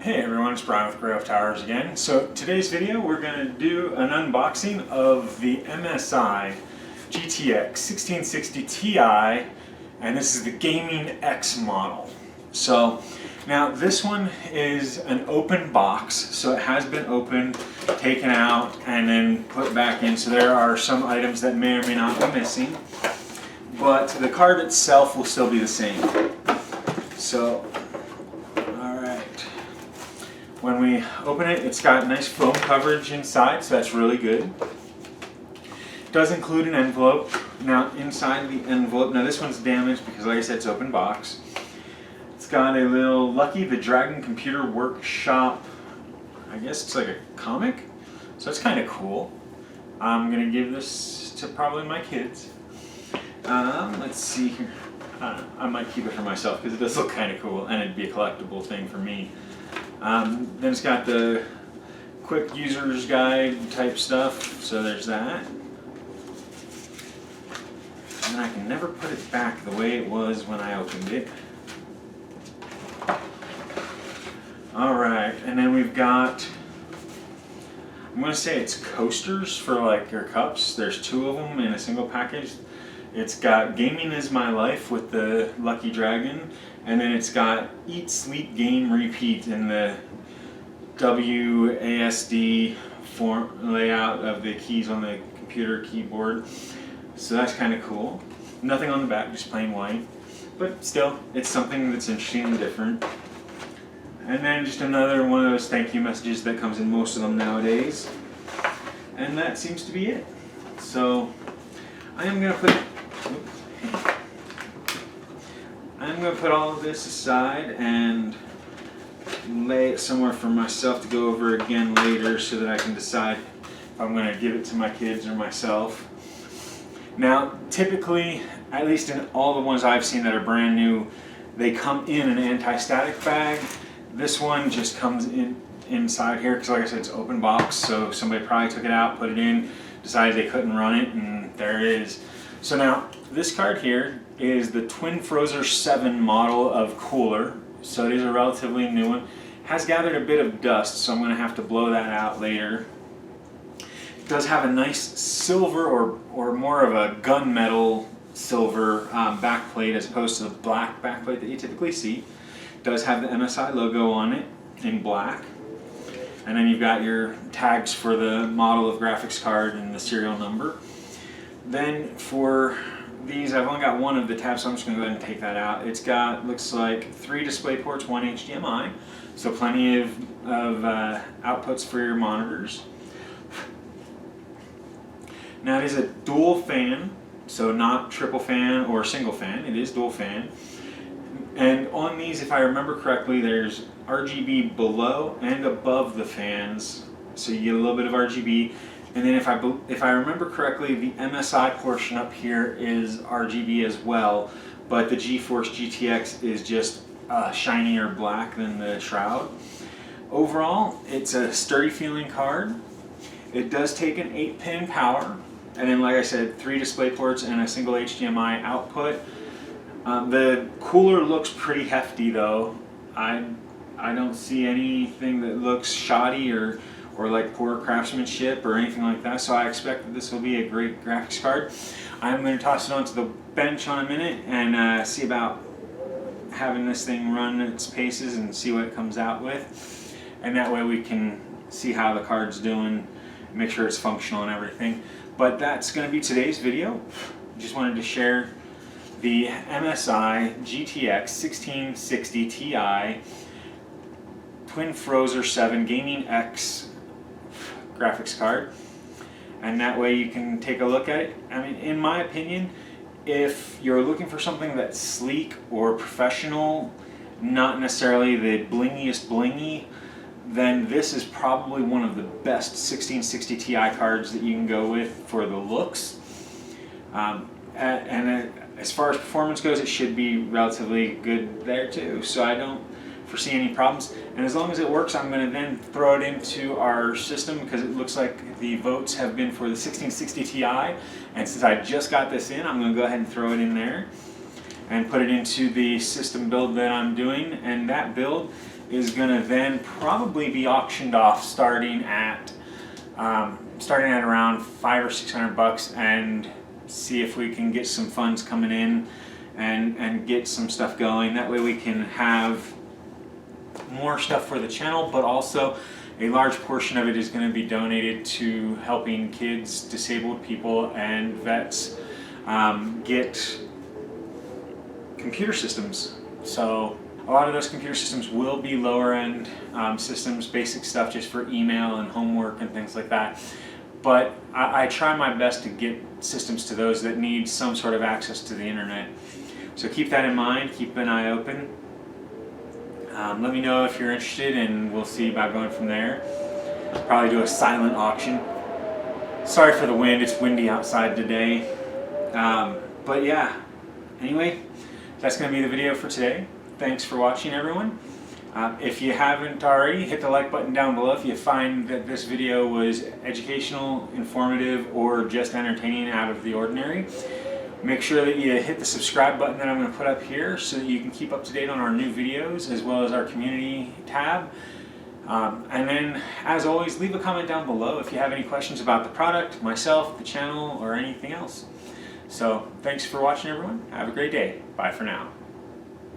Hey everyone, it's Brian with GreyWolftowers again. So today's video we're going to do an unboxing of the MSI GTX 1660 Ti, and this is the Gaming X model. So now this one is an open box, so it has been opened, taken out, and then put back in. So there are some items that may or may not be missing, but the card itself will still be the same. So when we open it, it's got nice foam coverage inside, so that's really good. It does include an envelope. Now inside the envelope, now this one's damaged because like I said, it's open box. It's got a little Lucky the Dragon Computer Workshop, I guess it's like a comic, so it's kind of cool. I'm going to give this to probably my kids. Let's see here. I might keep it for myself because it does look kind of cool and it'd be a collectible thing for me. Then it's got the quick user's guide type stuff, so there's that. And I can never put it back the way it was when I opened it. Alright, and then we've got, I'm going to say it's coasters for like your cups. There's two of them in a single package. It's got Gaming is My Life with the Lucky Dragon, and then it's got Eat, Sleep, Game, Repeat in the WASD form layout of the keys on the computer keyboard. So that's kind of cool. Nothing on the back, just plain white. But still, it's something that's interesting and different. And then just another one of those thank you messages that comes in most of them nowadays. And that seems to be it. So I am going to put all of this aside and lay it somewhere for myself to go over again later so that I can decide if I'm going to give it to my kids or myself. Now, typically, at least in all the ones I've seen that are brand new, they come in an anti-static bag. This one just comes inside here because, like I said, it's open box, so somebody probably took it out, put it in, decided they couldn't run it, and there it is. So now, this card here is the Twin Frozer 7 model of cooler, so it is a relatively new one. Has gathered a bit of dust, so I'm going to have to blow that out later. It does have a nice silver or more of a gunmetal silver backplate as opposed to the black backplate that you typically see. It does have the MSI logo on it in black. And then you've got your tags for the model of graphics card and the serial number. Then for these, I've only got one of the tabs, so I'm just going to go ahead and take that out. It's got, looks like 3 display ports, 1 HDMI, so plenty of outputs for your monitors. Now it is a dual fan, so not triple fan or single fan, it is dual fan. And on these, if I remember correctly, there's RGB below and above the fans, so you get a little bit of RGB. And then if I remember correctly, the MSI portion up here is RGB as well, but the GeForce GTX is just shinier black than the Shroud. Overall, it's a sturdy feeling card. It does take an 8-pin power, and then like I said, 3 display ports and a single HDMI output. The cooler looks pretty hefty though. I don't see anything that looks shoddy or like poor craftsmanship or anything like that, so I expect that this will be a great graphics card. I'm going to toss it onto the bench on a minute and see about having this thing run its paces and see what it comes out with, and that way we can see how the card's doing, make sure it's functional and everything. But that's going to be today's video. Just wanted to share the MSI GTX 1660 Ti Twin Frozer 7 Gaming X graphics card, and that way you can take a look at it. I mean, in my opinion, if you're looking for something that's sleek or professional, not necessarily the blingiest blingy, then this is probably one of the best 1660 Ti cards that you can go with for the looks. As far as performance goes, it should be relatively good there too, so I don't foresee any problems. And as long as it works, I'm going to then throw it into our system because it looks like the votes have been for the 1660 Ti, and since I just got this in, I'm going to go ahead and throw it in there. and put it into the system build that I'm doing, and that build is going to then probably be auctioned off starting at around $500 or $600, and see if we can get some funds coming in and get some stuff going. That way we can have more stuff for the channel, but also a large portion of it is going to be donated to helping kids, disabled people, and vets get computer systems. So a lot of those computer systems will be lower end systems, basic stuff just for email and homework and things like that. But I try my best to get systems to those that need some sort of access to the internet. So keep that in mind, keep an eye open. Let me know if you're interested, and we'll see about going from there. Probably do a silent auction. Sorry for the wind, it's windy outside today. But yeah, anyway, that's going to be the video for today. Thanks for watching, everyone. If you haven't already, hit the like button down below if you find that this video was educational, informative, or just entertaining out of the ordinary. Make sure that you hit the subscribe button that I'm going to put up here so that you can keep up to date on our new videos as well as our community tab. And then, as always, leave a comment down below if you have any questions about the product, myself, the channel, or anything else. So, thanks for watching, everyone. Have a great day. Bye for now.